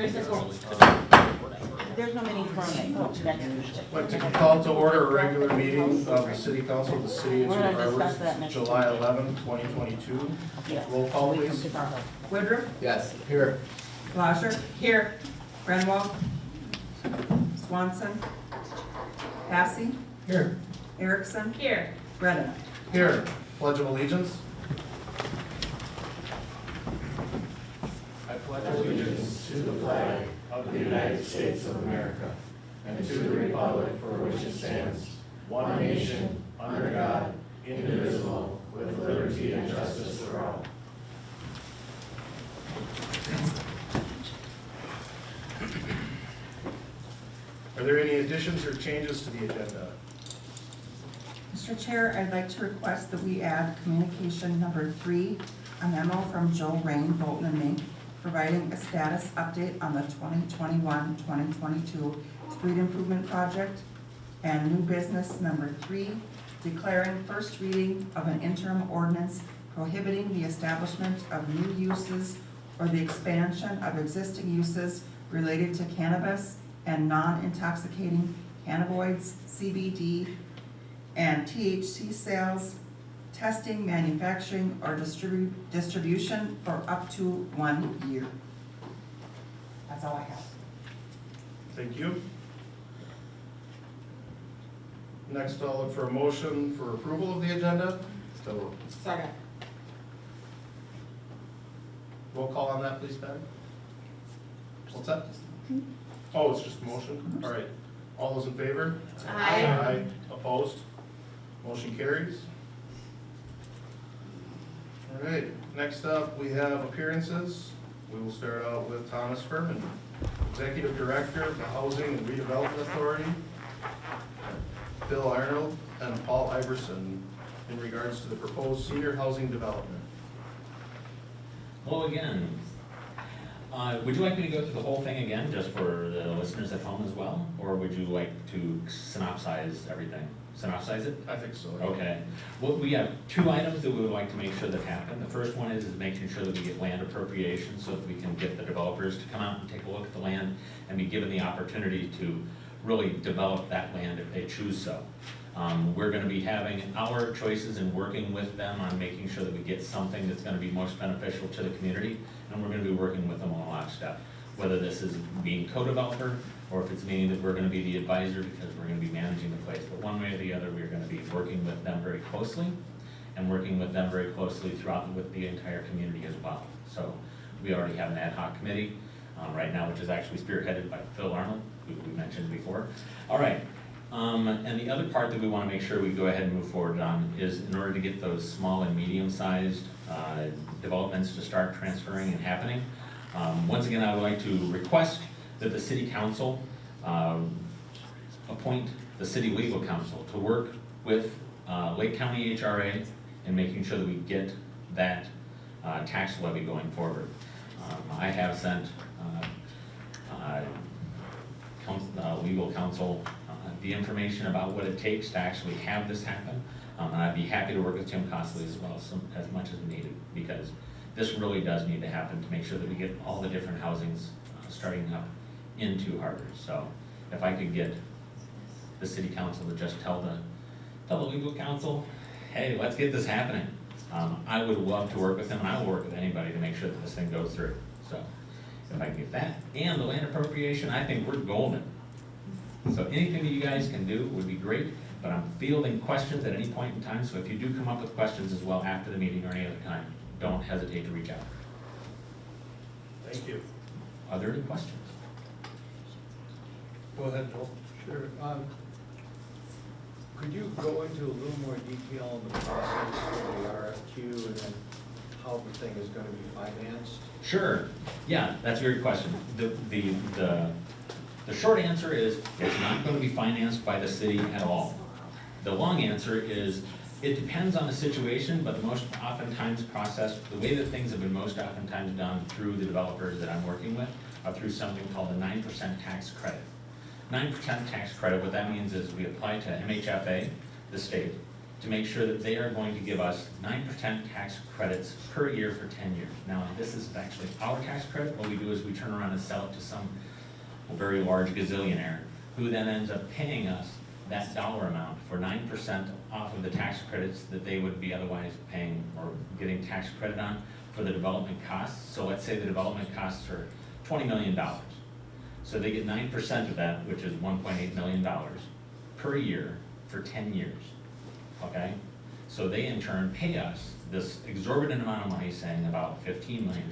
There's no meeting permit. I'd like to call to order a regular meeting of the City Council of the City of Two We're gonna discuss that Harbors, next July 11, 2022. Yes. Roll call, please. Woodruff, Yes. Here. Glasser. Here. Grenwell. Swanson. Passy. Here. Erickson. Here. Reda. Here, Pledge of Allegiance. I pledge allegiance to the flag of the United States of America and to the republic for which it stands, one nation, under God, indivisible, with liberty and justice for all. Are there any additions or changes to the agenda? Mr. Chair, I'd like to request that we add communication number 3, a memo from Joe Rain, Bolton and Mink, providing a status update on the 2021-2022 street improvement project, and new business number 3, declaring first reading of an interim ordinance prohibiting the establishment of new uses or the expansion of existing uses related to cannabis and non-intoxicating cannabinoids, CBD, and THC sales, testing, manufacturing, or distribution for up to 1 year. That's all I have. Thank you. Next, I'll look for a motion for approval of the agenda. So, Second. roll call on that, please, Ben. What's that? Oh, it's just a motion? All right. All those in favor? Aye. Opposed? Motion carries. All right, next up, we have appearances. We will start out with Thomas Furman, Executive Director of the Housing and Redevelopment Authority, Phil Arnold, and Paul Iverson in regards to the proposed senior housing development. Hello again. Would you like me to go through the whole thing again, just for the listeners at home as well? Or would you like to synopsize everything? Synopsize it? I think so. Okay. Well, we have 2 items that we would like to make sure that happen. The first one is making sure that we get land appropriations so that we can get the developers to come out and take a look at the land and be given the opportunity to really develop that land if they choose so. We're gonna be having our choices and working with them on making sure that we get something that's gonna be most beneficial to the community, and we're gonna be working with them on lockstep. Whether this is being co-developer, or if it's meaning that we're gonna be the advisor because we're gonna be managing the place. But one way or the other, we're gonna be working with them very closely, and working with them very closely throughout with the entire community as well. So we already have an ad hoc committee right now, which is actually spearheaded by Phil Arnold, who we mentioned before. All right. And the other part that we want to make sure we go ahead and move forward on is in order to get those small and medium-sized developments to start transferring and happening. Once again, I would like to request that the City Council appoint the City Legal Counsel to work with Lake County HRA in making sure that we get that tax levy going forward. I have sent legal counsel the information about what it takes to actually have this happen. And I'd be happy to work with Tim Costley as well, as much as needed, because this really does need to happen to make sure that we get all the different housings starting up in Two Harbors. So if I could get the City Council to just tell the legal counsel, hey, let's get this happening. I would love to work with them, and I will work with anybody to make sure that this thing goes through. So if I can get that and the land appropriation, I think we're golden. So anything that you guys can do would be great, but I'm fielding questions at any point in time, so if you do come up with questions as well after the meeting or any other time, don't hesitate to reach out. Thank you. Are there any questions? Go ahead, Joel. Sure. Could you go into a little more detail on the process for the RFQ and then how the thing is going to be financed? Sure. Yeah, that's a great question. The short answer is it's not going to be financed by the city at all. The long answer is it depends on the situation, but the most oftentimes process, the way that things have been most oftentimes done through the developers that I'm working with are through something called the 9% tax credit. 9% tax credit, what that means is we apply to MHFA, the state, to make sure that they are going to give us 9% tax credits per year for 10 years. Now, this is actually our tax credit. What we do is we turn around and sell it to some very large gazillionaire, who then ends up paying us that dollar amount for 9% off of the tax credits that they would be otherwise paying or getting tax credit on for the development costs. So let's say the development costs are $20 million. So they get 9% of that, which is $1.8 million per year for 10 years, okay? So they in turn pay us this exorbitant amount of money, saying about $15 million,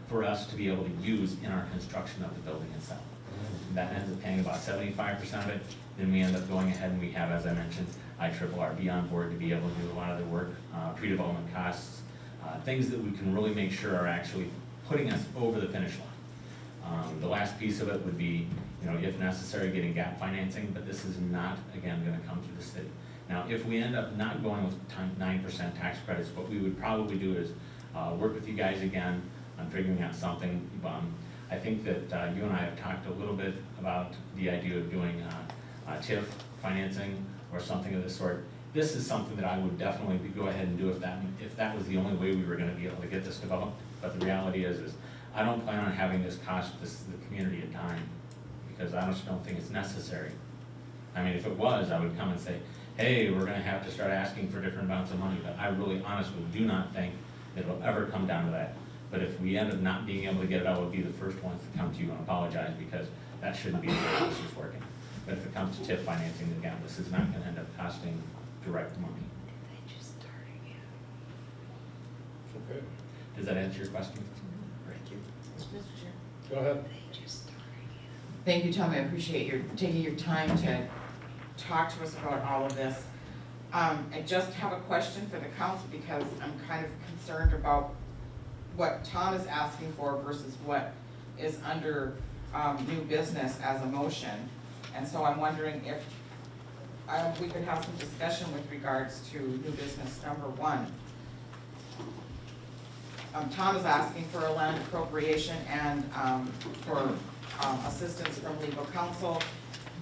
for us to be able to use in our construction of the building itself. That ends up paying about 75% of it. Then we end up going ahead and we have, as I mentioned, IRRB on board to be able to do a lot of the work, pre-development costs, things that we can really make sure are actually putting us over the finish line. The last piece of it would be, if necessary, getting gap financing, but this is not, again, gonna come through the city. Now, if we end up not going with 9% tax credits, what we would probably do is work with you guys again on figuring out something. I think that you and I have talked a little bit about the idea of doing TIF financing or something of this sort. This is something that I would definitely go ahead and do if that was the only way we were gonna be able to get this developed. But the reality is I don't plan on having this cost the community a dime, because I just don't think it's necessary. I mean, if it was, I would come and say, hey, we're gonna have to start asking for different amounts of money, but I really honestly do not think that it'll ever come down to that. But if we end up not being able to get it, I would be the first ones to come to you and apologize, because that shouldn't be the way this is working. But if it comes to TIF financing, again, this is not gonna end up costing direct money. Okay, Does that answer your question? Mr. Chair. go ahead. Thank you, Tom. I appreciate your taking your time to talk to us about all of this. I just have a question for the council, because I'm kind of concerned about what Tom is asking for versus what is under new business as a motion. And so I'm wondering if we could have some discussion with regards to new business number 1. Tom is asking for a land appropriation and for assistance from legal counsel.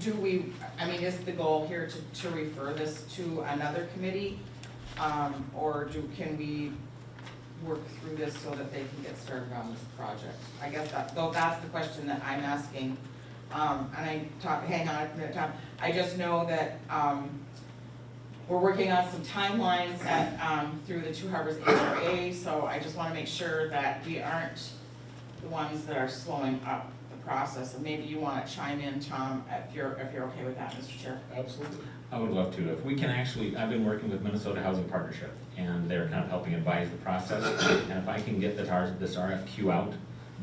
Is the goal here to refer this to another committee? Or can we work through this so that they can get started on this project? I guess that's the question that I'm asking. Hang on a minute, Tom. I just know that we're working on some timelines through the Two Harbors HRA, so I just wanna make sure that we aren't the ones that are slowing up the process. And maybe you wanna chime in, Tom, if you're okay with that, Mr. Chair. Absolutely. I would love to. If we can I've been working with Minnesota Housing Partnership, and they're kind of helping advise the process. And if I can get this RFQ out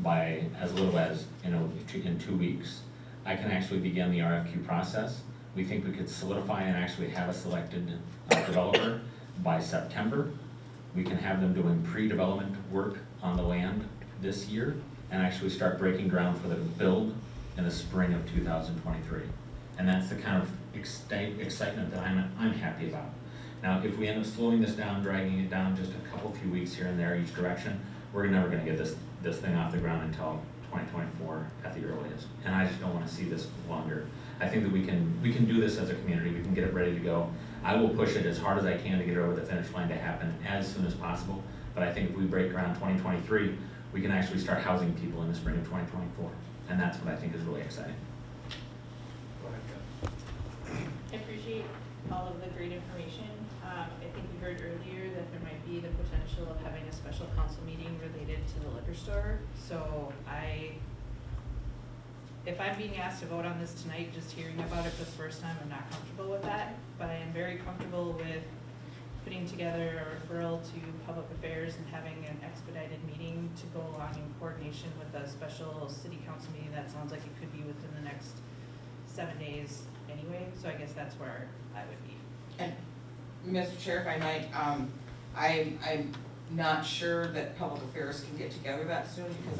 by as little as, in 2 weeks, I can actually begin the RFQ process. We think we could solidify and actually have a selected developer by September. We can have them doing pre-development work on the land this year and actually start breaking ground for the build in the spring of 2023. And that's the kind of excitement that I'm happy about. Now, if we end up slowing this down, dragging it down just a few weeks here and there each direction, we're never gonna get this thing off the ground until 2024 at the earliest. And I just don't wanna see this longer. I think that we can do this as a community. We can get it ready to go. I will push it as hard as I can to get it over the finish line to happen as soon as possible. But I think if we break ground 2023, we can actually start housing people in the spring of 2024. And that's what I think is really exciting. Go ahead, Ken. I appreciate all of the great information. I think we heard earlier that there might be the potential of having a special council meeting related to the liquor store. So if I'm being asked to vote on this tonight, just hearing about it for the first time, I'm not comfortable with that. But I am very comfortable with putting together a referral to public affairs and having an expedited meeting to go along in coordination with a special city council meeting. That sounds like it could be within the next 7 days anyway, so I guess that's where I would be. And Mr. Chair, if I might, I'm not sure that public affairs can get together that soon, because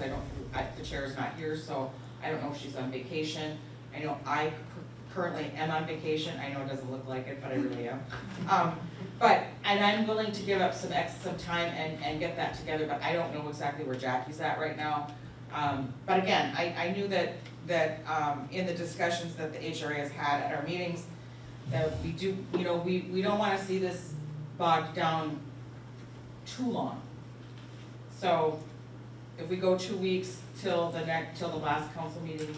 the chair is not here, so I don't know if she's on vacation. I know I currently am on vacation. I know it doesn't look like it, but I really am. And I'm willing to give up some time and get that together, but I don't know exactly where Jackie's at right now. But again, I knew that in the discussions that the HRA has had at our meetings, that we do, you know, we don't wanna see this bogged down too long. So if we go 2 weeks till the last council meeting,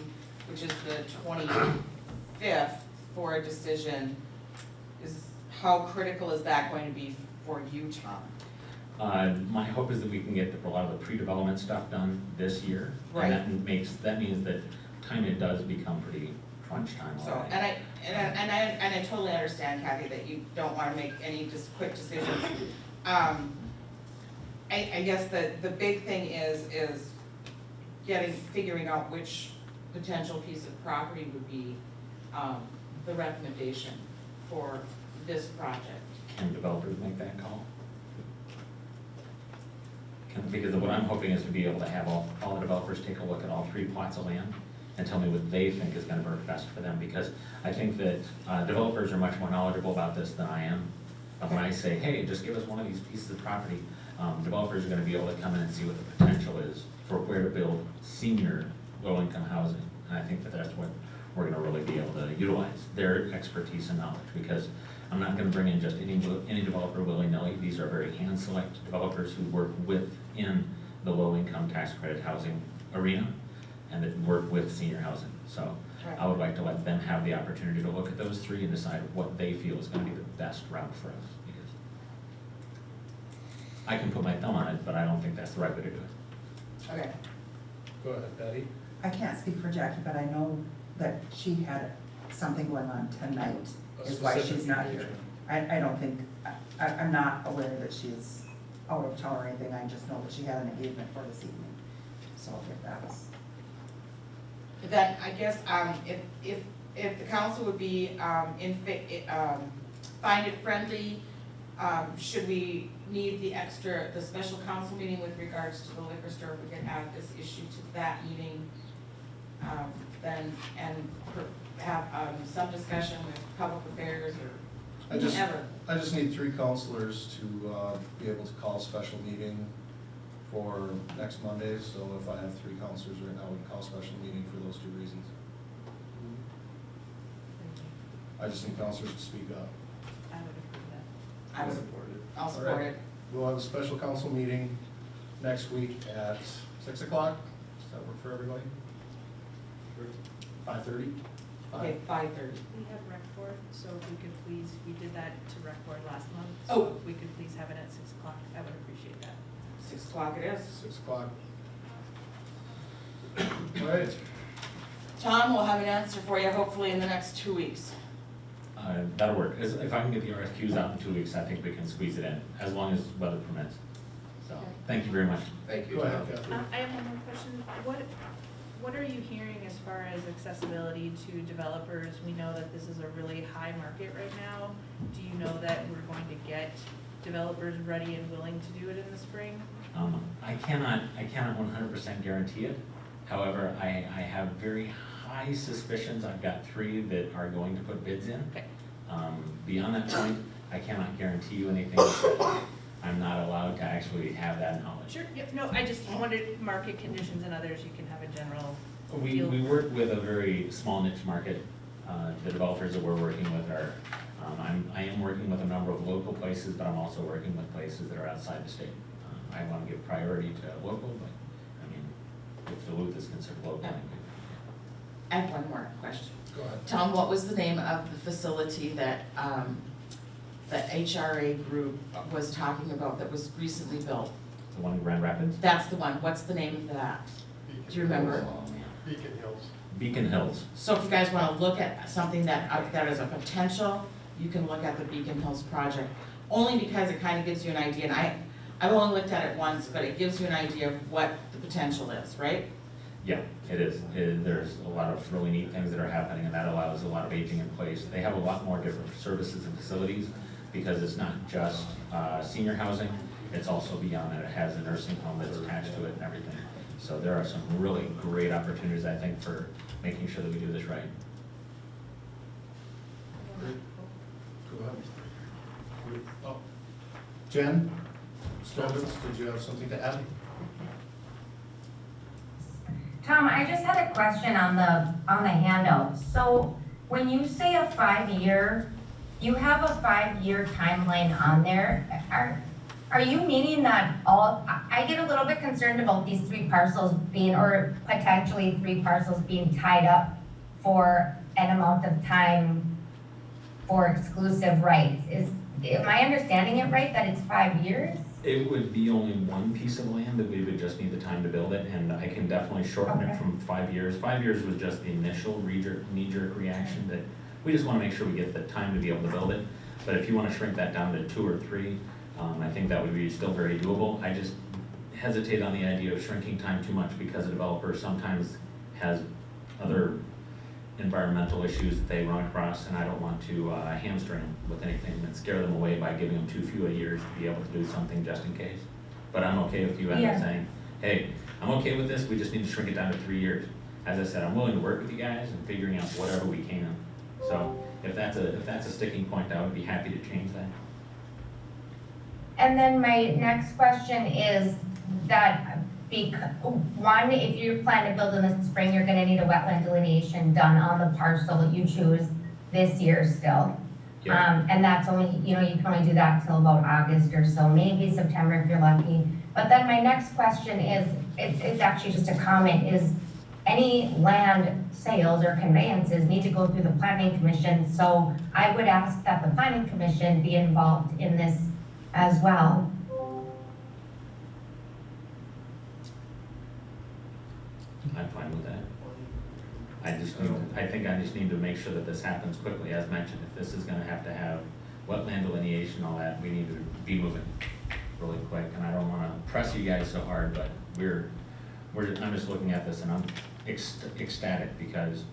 which is the 25th, for a decision, how critical is that going to be for you, Tom? My hope is that we can get a lot of the pre-development stuff done this year. Right. And that means that time it does become pretty crunch time So, already. and I totally understand, Kathy, that you don't wanna make any just quick decisions. I guess the big thing is figuring out which potential piece of property would be, the recommendation for this project. Can developers make that call? Because what I'm hoping is to be able to have all the developers take a look at all 3 plots of land and tell me what they think is gonna work best for them, because I think that developers are much more knowledgeable about this than I am. But when I say, hey, just give us one of these pieces of property, developers are gonna be able to come in and see what the potential is for where to build senior low-income housing. And I think that that's what we're gonna really be able to utilize, their expertise and knowledge, because I'm not gonna bring in just any developer willy-nilly. These are very hand-select developers who work within the low-income tax credit housing arena and that work with senior housing. So I would like to let them have the opportunity to look at those 3 and decide what they feel is gonna be the best route for us. Because I can put my thumb on it, but I don't think that's the right way to do it. Okay. Go ahead, Patty. I can't speak for Jackie, but I know that she had something going on tonight, is why she's not here. I don't think, I'm not aware that she's out of town or anything, I just know that she had an engagement for this evening. So if that was, Then I guess, if the council would be, find it friendly, should we need the special council meeting with regards to the liquor store, if we can add this issue to that meeting, then, and have, some discussion with public affairs or whoever. I just need 3 counselors to be able to call a special meeting for next Monday, so if I have 3 counselors right now, we can call a special meeting for those 2 reasons. I just need counselors to speak up. I would approve that. I would, I'll support Alright. it. We'll have a special council meeting next week at 6 o'clock. Does that work for everybody? 5:30? Okay, 5:30. We have rec board, so if we could please, we did that to rec board last month. Oh. So if we could please have it at 6 o'clock, I would appreciate that. 6 o'clock it is. 6 o'clock. All right. Tom will have an answer for you hopefully in the next 2 weeks. That'll work. If I can get the RFQs out in 2 weeks, I think we can squeeze it in, as long as weather permits. So, thank you very much. Thank you. Go ahead, Kathy. I have one more question. What are you hearing as far as accessibility to developers? We know that this is a really high market right now. Do you know that we're going to get developers ready and willing to do it in the spring? I cannot 100% guarantee it. However, I have very high suspicions. I've got 3 that are going to put bids in. Okay. Beyond that point, I cannot guarantee you anything. I'm not allowed to actually have that knowledge. Sure, yep, no, I just wondered market conditions and others, you can have a general We feel. work with a very small niche market. The developers that we're working with are, I am working with a number of local places, but I'm also working with places that are outside the state. I want to give priority to local, but, I mean, if Duluth is considered local. I have one more question. Go ahead. Tom, what was the name of the facility that, the HRA group was talking about that was recently built? The one in Grand Rapids? That's the one. What's the name of that? Do you remember? Beacon Hills. Beacon Hills. So if you guys wanna look at something that is a potential, you can look at the Beacon Hills project. Only because it kinda gives you an idea, and I've only looked at it once, but it gives you an idea of what the potential is, right? Yeah, it is. There's a lot of really neat things that are happening, and that allows a lot of aging in place. They have a lot more different services and facilities, because it's not just senior housing, it's also beyond it. It has a nursing home that's attached to it and everything. So there are some really great opportunities, I think, for making sure that we do this right. Go ahead. Oh. Jen Stoltz, did you have something to add? Tom, I just had a question on the handout. So when you say a 5-year, you have a 5-year timeline on there. Are you meaning that I get a little bit concerned about these 3 parcels being, or potentially 3 parcels being tied up for an amount of time for exclusive rights. Am I understanding it right, that it's 5 years? It would be only one piece of land that we would just need the time to build it, and I can definitely shorten it Okay. from 5 years. 5 years was just the initial knee-jerk reaction that we just wanna make sure we get the time to be able to build it. But if you wanna shrink that down to 2 or 3, I think that would be still very doable. I just hesitate on the idea of shrinking time too much because a developer sometimes has other environmental issues that they run across, and I don't want to hamstring them with anything and scare them away by giving them too few a years to be able to do something just in case. But I'm okay with you Yeah. saying, hey, I'm okay with this, we just need to shrink it down to 3 years. As I said, I'm willing to work with you guys and figuring out whatever we can. So if that's a sticking point, I would be happy to change that. And then my next question is that, one, if you plan to build in the spring, you're gonna need a wetland delineation done on the parcel that you choose this year still. Yeah. And that's only, you can only do that till about August or so, maybe September if you're lucky. But then my next question is, it's actually just a comment, is any land sales or conveyances need to go through the planning commission, so I would ask that the planning commission be involved in this as well. I'm fine with that. I think I just need to make sure that this happens quickly. As mentioned, if this is gonna have to have wetland delineation, all that, we need to be moving really quick. And I don't wanna press you guys so hard, but I'm just looking at this and I'm ecstatic because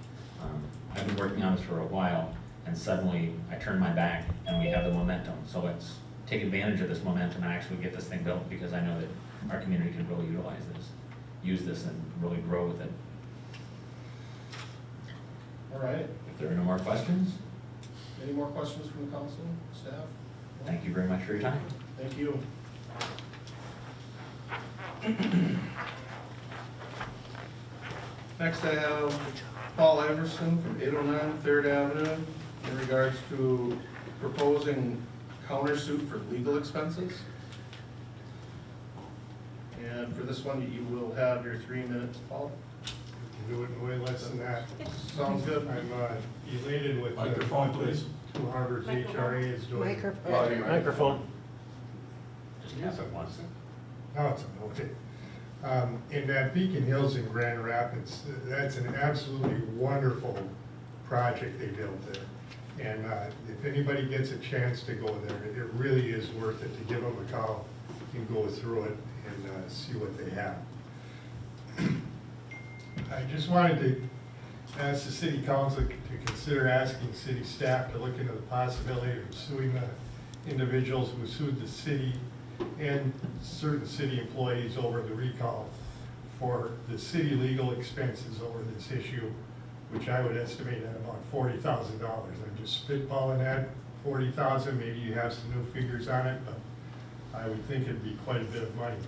I've been working on this for a while and suddenly I turn my back and we have the momentum. So let's take advantage of this momentum and actually get this thing built, because I know that our community can really utilize this, use this and really grow with it. All right, If there are no more questions, any more questions from the council, staff? thank you very much for your time. Thank you. Next I have Paul Iverson from 809 3rd Avenue in regards to proposing countersuit for legal expenses. And for this one, you will have your 3 minutes, Paul. Do it in way less than that. Sounds good. I'm elated with. Microphone, please. Two Harvard's HRA is doing. Microphone. Just use it once. No, it's okay. In that Beacon Hills in Grand Rapids, that's an absolutely wonderful project they built there. And if anybody gets a chance to go there, it really is worth it to give them a call and go through it and see what they have. I just wanted to ask the city council to consider asking city staff to look into the possibility of suing the individuals who sued the city and certain city employees over the recall for the city legal expenses over this issue, which I would estimate at about $40,000. I'm just spitballing that, 40,000, maybe you have some new figures on it, but I would think it'd be quite a bit of money.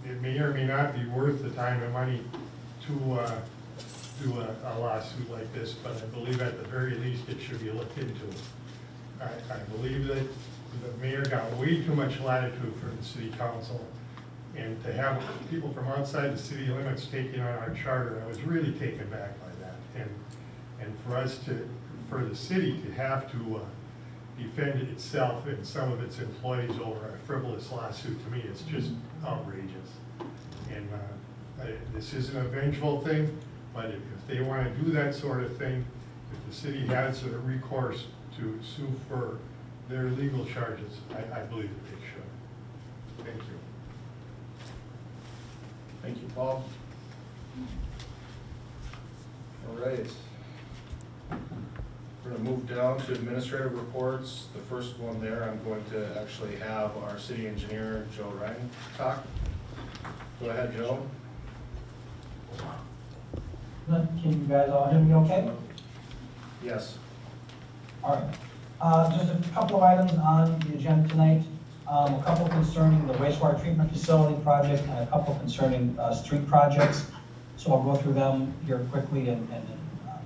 It may or may not be worth the time and money to do a lawsuit like this, but I believe at the very least it should be looked into. I believe that the mayor got way too much latitude from the city council, and to have people from outside the city limits taking on our charter, I was really taken back by that. And for the city to have to defend itself and some of its employees over a frivolous lawsuit, to me, it's just outrageous. And this isn't a vengeful thing, but if they want to do that sort of thing, if the city has a recourse to sue for their legal charges, I believe that they should. Thank you. Thank you, Paul. All right. We're going to move down to administrative reports. The first one there, I'm going to actually have our city engineer, Joe Ryan, talk. Go ahead, Joe. Can you guys all hear me okay? Yes. All right. Just a couple of items on the agenda tonight. A couple concerning the wastewater treatment facility project and a couple concerning street projects. So I'll go through them here quickly and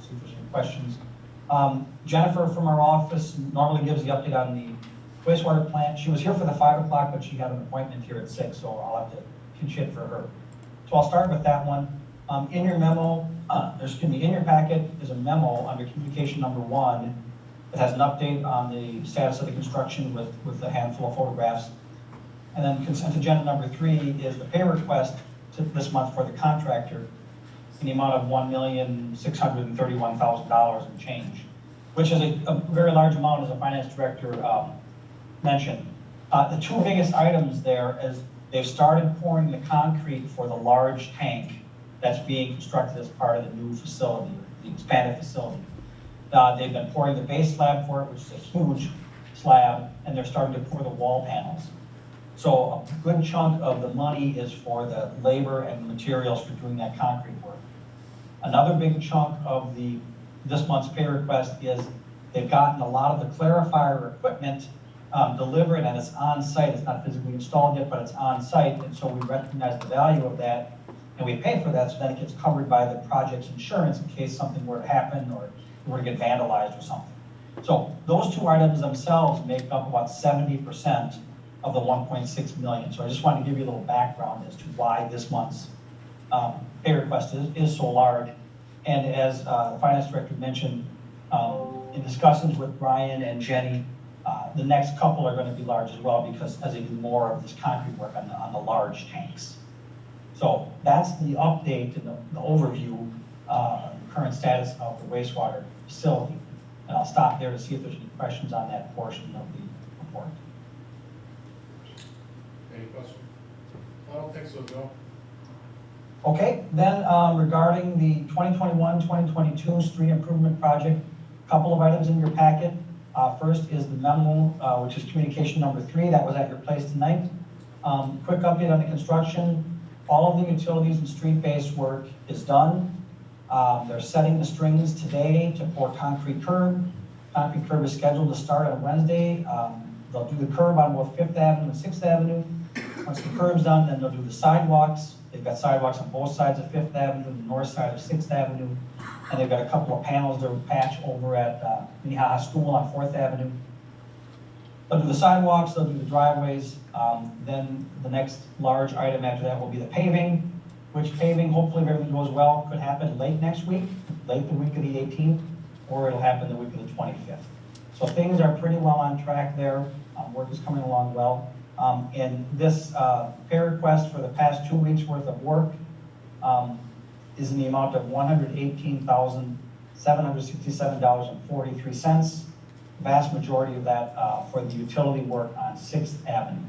see if there's any questions. Jennifer from our office normally gives the update on the wastewater plant. She was here for the 5 o'clock, but she had an appointment here at 6, so I'll have to pinch hit for her. So I'll start with that one. In your memo, in your packet is a memo under communication number 1 that has an update on the status of the construction with a handful of photographs. And then consent agenda number 3 is the pay request this month for the contractor in the amount of $1,631,000 and change, which is a very large amount, as the finance director mentioned. The 2 biggest items there is they've started pouring the concrete for the large tank that's being constructed as part of the new facility, the expanded facility. They've been pouring the base slab for it, which is a huge slab, and they're starting to pour the wall panels. So a good chunk of the money is for the labor and materials for doing that concrete work. Another big chunk of this month's pay request is they've gotten a lot of the clarifier equipment delivered, and it's on site. It's not physically installed yet, but it's on site, and so we recognize the value of that, and we pay for that, so then it gets covered by the project's insurance in case something were to happen or it were to get vandalized or something. So those 2 items themselves make up about 70% of the 1.6 million. So I just wanted to give you a little background as to why this month's pay request is so large. And as the finance director mentioned, in discussions with Brian and Jenny, the next couple are going to be large as well, because as they do more of this concrete work on the large tanks. So that's the update and the overview, current status of the wastewater facility. And I'll stop there to see if there's any questions on that portion of the report. Any questions? I don't think so, Joe. Okay, then regarding the 2021-2022 street improvement project, a couple of items in your packet. First is the memo, which is communication number 3, that was at your place tonight. Quick update on the construction. All of the utilities and street-based work is done. They're setting the strings today to pour concrete curb. Concrete curb is scheduled to start on Wednesday. They'll do the curb on both 5th Avenue and 6th Avenue. Once the curb's done, then they'll do the sidewalks. They've got sidewalks on both sides of 5th Avenue, the north side of 6th Avenue. And they've got a couple of panels they'll patch over at Minnehaha School on 4th Avenue. They'll do the sidewalks, they'll do the driveways. Then the next large item after that will be the paving, which paving, hopefully if everything goes well, could happen late next week, late the week of the 18th, or it'll happen the week of the 25th. So things are pretty well on track there. Work is coming along well. And this pay request for the past 2 weeks worth of work is in the amount of $118,767.43. Vast majority of that for the utility work on 6th Avenue.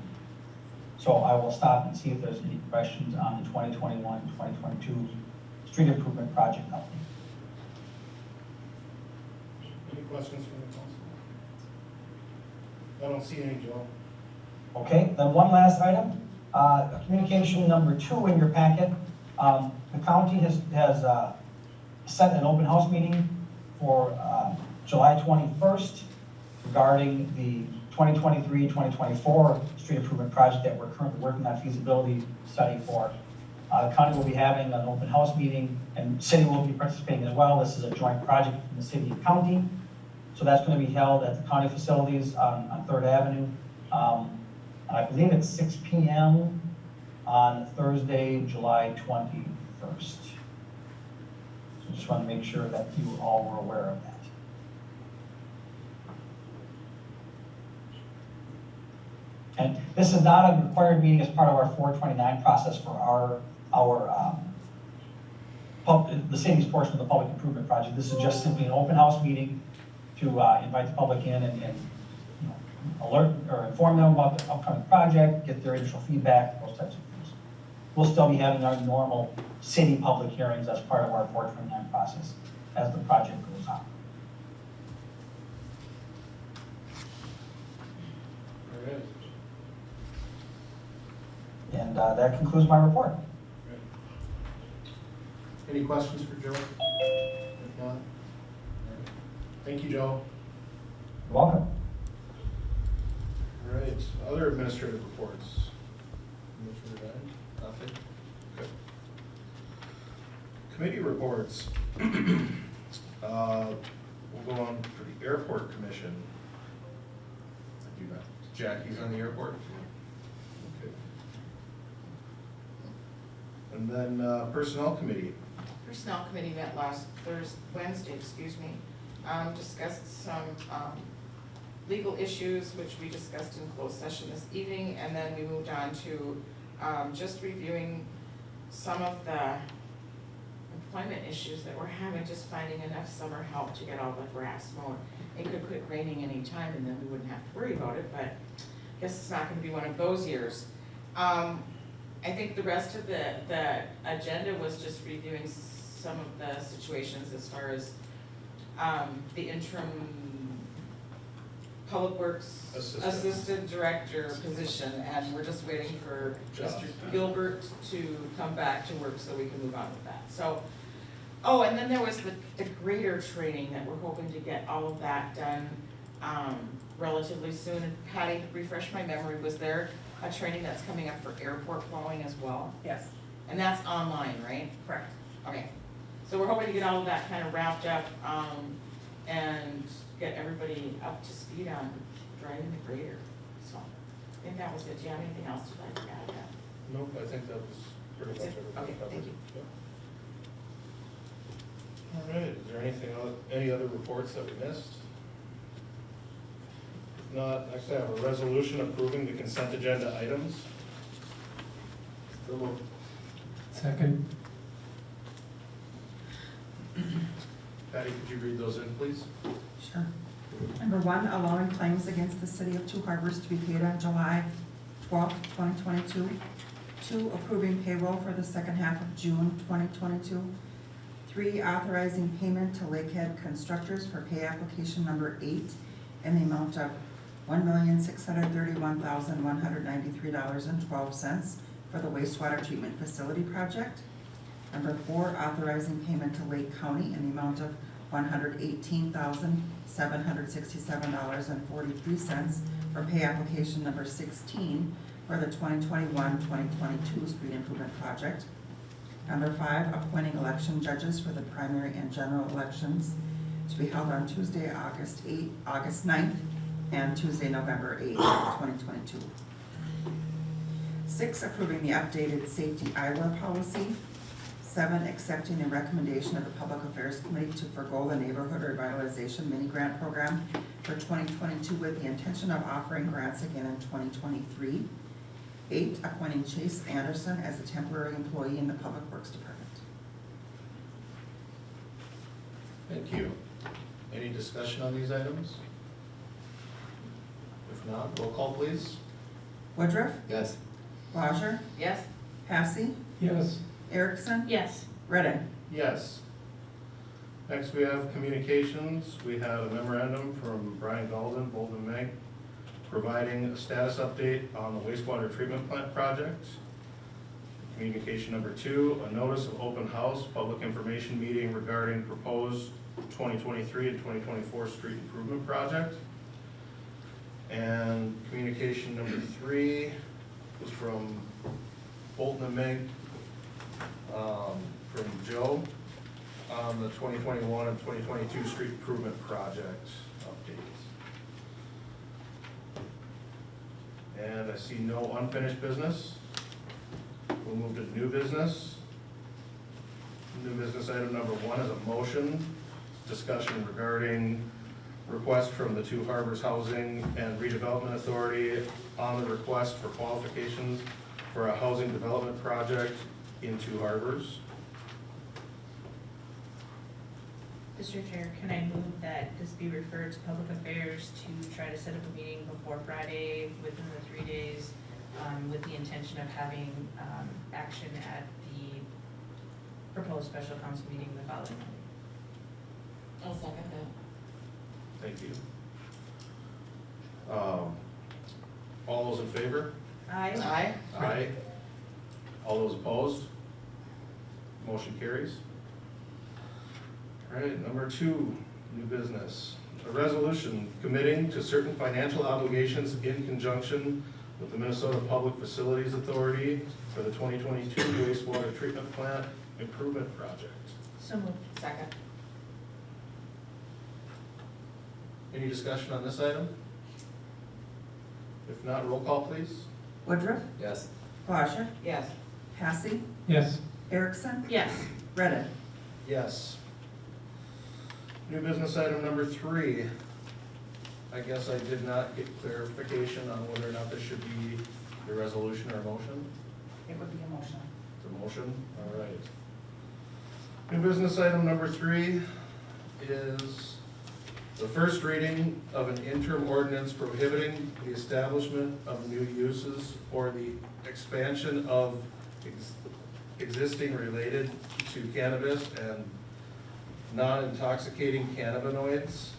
So I will stop and see if there's any questions on the 2021-2022 street improvement project update. Any questions from the council? I don't see any, Joe. Okay, then one last item, communication number 2 in your packet. The county has set an open house meeting for July 21st regarding the 2023-2024 street improvement project that we're currently working on feasibility study for. The county will be having an open house meeting, and city will be participating as well. This is a joint project from the city and county. So that's going to be held at the county facilities on 3rd Avenue. And I believe it's 6 p.m. on Thursday, July 21st. So just want to make sure that you all were aware of that. And this is not a required meeting as part of our 429 process for the city's portion of the public improvement project. This is just simply an open house meeting to invite the public in and alert or inform them about the upcoming project, get their initial feedback, those types of things. We'll still be having our normal city public hearings as part of our 429 process as the project goes on. All right. And that concludes my report. Any questions for Joe? If not, all right. Thank you, Joe. You're welcome. All right, other administrative reports. Commissioner Ryan? Nothing? Okay. Committee reports. We'll go on to the Airport Commission. I do that. Jackie's on the airport? Okay. And then Personnel Committee. Personnel Committee met last Wednesday, discussed some legal issues, which we discussed in closed session this evening, and then we moved on to just reviewing some of the employment issues that we're having, just finding enough summer help to get all the grass mowed. It could quit raining anytime and then we wouldn't have to worry about it, but I guess it's not gonna be one of those years. I think the rest of the agenda was just reviewing some of the situations as far as the interim Public Works Assistant Director position, and we're just waiting for Mr. Gilbert to come back to work so we can move on with that. So, oh, and then there was the grader training that we're hoping to get all of that done relatively soon. And Patty, refresh my memory, was there a training that's coming up for airport plowing as well? Yes, And that's online, right? correct. Okay, so we're hoping to get all of that kind of wrapped up, and get everybody up to speed on driving the grader. So, I think that was it. Do you have anything else you'd like to add? Nope, I think that was pretty much That's it? everything Okay, covered. thank you. Yep. All right, is there anything, any other reports that we missed? If not, next I have a resolution approving the consent agenda items. So moved. Second. Patty, could you read those in, please? Sure. Number one, allowing claims against the city of Two Harbors to be paid on July 12th, 2022. Two, approving payroll for the second half of June 2022. Three, authorizing payment to Lakehead Constructors for pay application number 8 in the amount of $1,631,193.12 for the wastewater treatment facility project. Number four, authorizing payment to Lake County in the amount of $118,767.43 for pay application number 16 for the 2021-2022 street improvement project. Number five, appointing election judges for the primary and general elections to be held on Tuesday, August 9th, and Tuesday, November 8th, 2022. Six, approving the updated safety eyewear policy. Seven, accepting the recommendation of the Public Affairs Committee to forgo the Neighborhood Revitalization Mini Grant Program for 2022 with the intention of offering grants again in 2023. Eight, appointing Chase Anderson as a temporary employee in the Public Works Department. Thank you. Any discussion on these items? If not, roll call, please. Woodruff, Yes. Bodger, Yes? Passy, Yes. Erickson, Yes. Redden. Yes. Next, we have communications. We have a memorandum from Brian Golden, Bolden Meg, providing a status update on the wastewater treatment plant project. Communication number two, a notice of open house, public information meeting regarding proposed 2023 and 2024 street improvement project. And communication number three was from Bolton and Meg, from Joe, on the 2021 and 2022 street improvement project updates. And I see no unfinished business. We'll move to new business. New business item number one is a motion, discussion regarding request from the Two Harbors Housing and Redevelopment Authority on the request for qualifications for a housing development project in Two Harbors. Mr. Chair, can I move that this be referred to Public Affairs to try to set up a meeting before Friday within the 3 days, with the intention of having action at the proposed special council meeting the following Monday? I'll second that. Thank you. All those in favor? Aye? Aye. All those opposed? Motion carries. All right, number two, new business. A resolution committing to certain financial obligations in conjunction with the Minnesota Public Facilities Authority for the 2022 wastewater treatment plant improvement project. So moved. Second. Any discussion on this item? If not, roll call please. Woodruff, Yes. Clocher, Yes. Passy, Yes. Erickson, Yes. Reddit. Yes. New business item number 3. I guess I did not get clarification on whether or not this should be a resolution or a motion. It would be a motion. It's a motion, all right. New business item number 3 is the first reading of an interim ordinance prohibiting the establishment of new uses or the expansion of existing related to cannabis and non-intoxicating cannabinoids,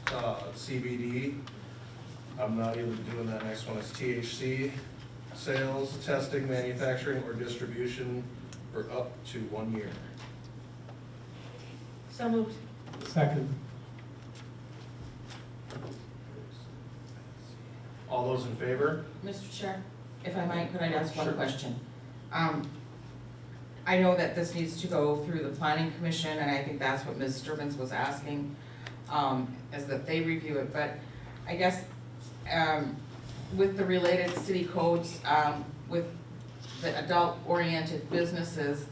CBD. I'm not even doing that next one, it's THC, sales, testing, manufacturing, or distribution for up to 1 year. So moved. Second. All those in favor? Mr. Chair, if I might, could I ask one Sure. question? I know that this needs to go through the planning commission, and I think that's what Ms. Sturbins was asking, is that they review it, but I guess, with the related city codes, with the adult-oriented businesses,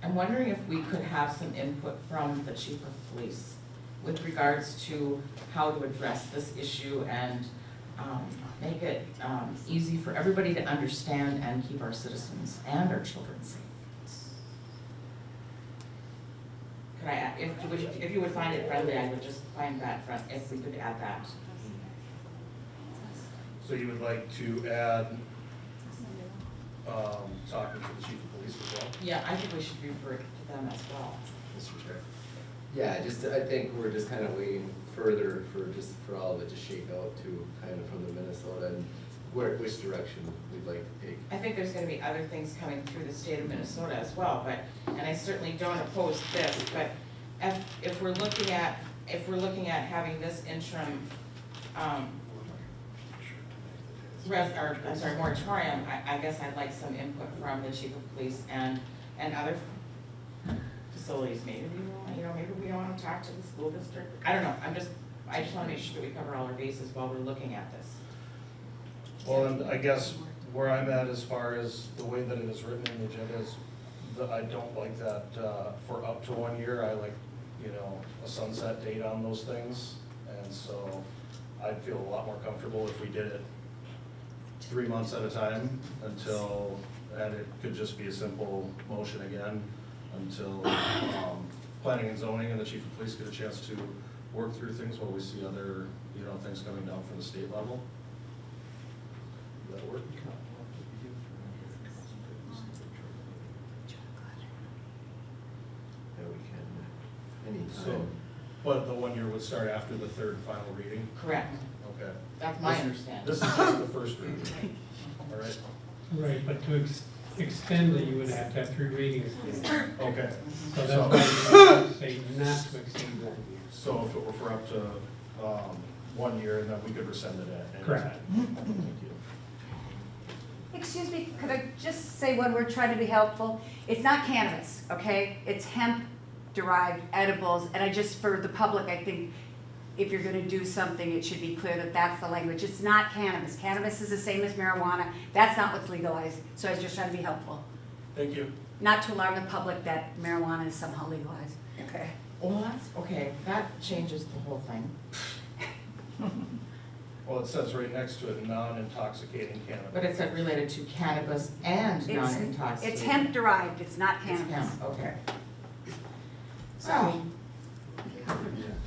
I'm wondering if we could have some input from the chief of police with regards to how to address this issue and, make it, easy for everybody to understand and keep our citizens and our children safe. Could I, if you would find it friendly, I would just find that if we could add that. So you would like to add, talking to the chief of police as well? Yeah, I think we should refer it to them as well. Mr. Chair. Yeah, I think we're just kind of waiting further for all of it to shake out to kind of from the Minnesota and which direction we'd like to take. I think there's gonna be other things coming through the state of Minnesota as well, but, and I certainly don't oppose this, but if we're looking at having this interim, moratorium, I guess I'd like some input from the chief of police and other facilities, maybe maybe we wanna talk to the school district, I don't know, I just wanna make sure that we cover all our bases while we're looking at this. Well, and I guess where I'm at as far as the way that it is written in the agenda is that I don't like that, for up to 1 year, I like, a sunset date on those things. And so I'd feel a lot more comfortable if we did it 3 months at a time and it could just be a simple motion again until, planning and zoning and the chief of police get a chance to work through things while we see other, things coming down from the state level. Does that work? Yeah, we can, So, anytime. but the 1 year would start after the third and final reading? Correct, Okay. that's my understanding. This is just the first reading, all right? Right, but to extend it, you would have to have 3 readings. Okay. So that's why you say not to exceed 1 year. So if it were for up to 1 year, then we could rescind it at any time? Correct. Thank you. Excuse me, could I just say when we're trying to be helpful? It's not cannabis, okay? It's hemp-derived edibles, and for the public, I think if you're gonna do something, it should be clear that that's the language. It's not cannabis. Cannabis is the same as marijuana. That's not what's legalized, so I was just trying to be helpful. Thank you. Not to alarm the public that marijuana is somehow legalized, okay? Well, that's, okay, that changes the whole thing. Well, it says right next to it, non-intoxicating cannabis. But it said related to cannabis and non-intoxicating. It's hemp-derived, it's not It's cannabis. hemp, okay. So,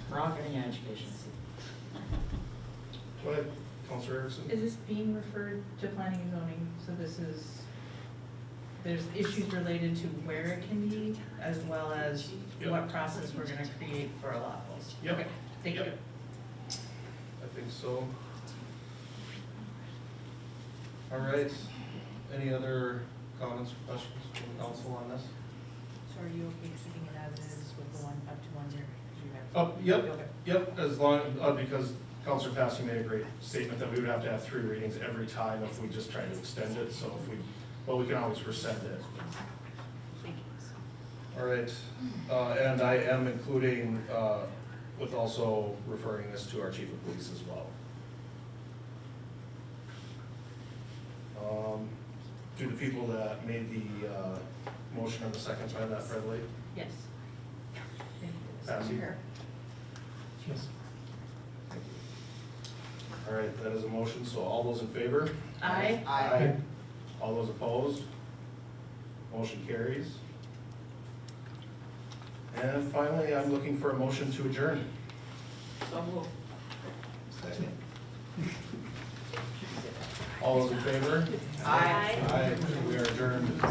we're all getting an education. Go ahead, Counselor Erickson. Is this being referred to planning and zoning? So there's issues related to where it can be, as well as what process we're gonna create for a lot of those? Yep. Okay, thank you. Yep. I think so. All right, any other comments or questions from the council on this? So are you okay keeping it as is with the one up to 1 year? Oh, yep, Okay. yep, as long, because Counselor Passy made a great statement that we would have to have 3 readings every time if we just try to extend it, so but we can always rescind it. Thank you. All right, and I am including, with also referring this to our chief of police as well. Do the people that made the motion on the second find that friendly? Yes. Patsy? Yes. All right, that is a motion, so all those in favor? Aye. Aye. All those opposed? Motion carries. And finally, I'm looking for a motion to adjourn. So moved. All those in favor? Aye. Aye, we are adjourned.